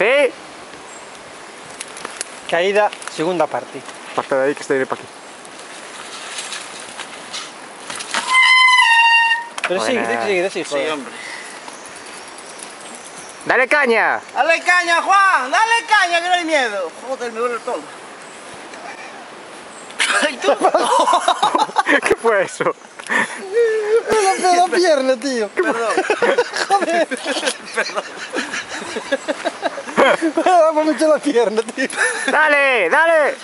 Sí. Caída, segunda parte. Parte de ahí que estoy para aquí. Pero Buena. sigue, Sí, joder. hombre. ¡Dale caña! ¡Dale caña, Juan! ¡Dale caña, que no hay miedo! Joder, me duele todo. ¿Y tú? ¿Qué fue eso? Me la pierna, tío. Perdón. Joder. Me he hecho la pierna, tío. ¡Dale! ¡Dale!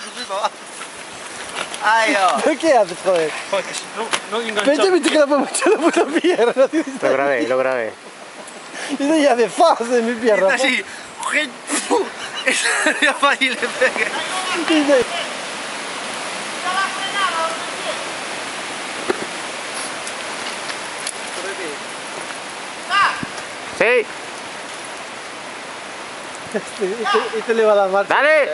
Ay, oh. ¿Pero qué haces, joder? No Pensé que la me he hecho la puta pierna, tío. Lo grabé, lo grabé. Y ya de fase de mi pierna. Así. Esa sería fácil de pegar. Dice, Sí. este le va a dar marcha. ¡Dale!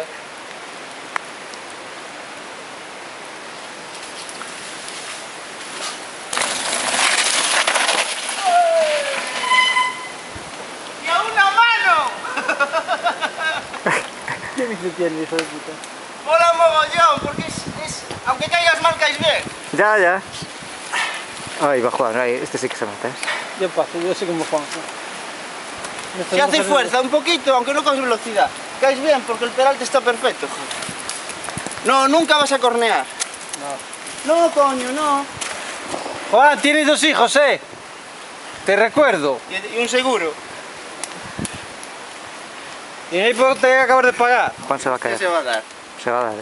¡Y a una mano! ¿Qué bici tiene, hijo de puta? Mola mogollón, porque aunque caigas mal, caes bien. Ya, ya. Ahí va Juan, ahí. Este sí que se mete. Yo paso, yo soy como Juan. Si haces fuerza un poquito, aunque no coges velocidad, caes bien porque el peralte está perfecto. Joder. No, nunca vas a cornear. No, coño, no. Juan, tienes 2 hijos, Te recuerdo. Y un seguro. Y ahí te que acabar de pagar. Juan se va a ¿Qué caer. se va a dar? Se va a dar,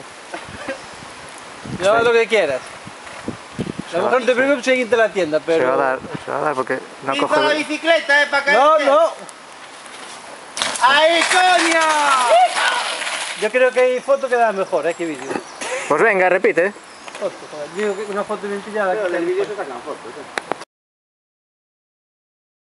No haz lo que quieras. A lo mejor no te preocupes en irte a la tienda, pero... Se va a dar porque no Pinta coge... la bicicleta, para caer. No. ¡Ahí, coño! Yo creo que hay foto que da mejor, que vídeo. Pues venga, repite. Foto, joder. Digo que una foto bien pillada. Pero en el vídeo se sacan fotos.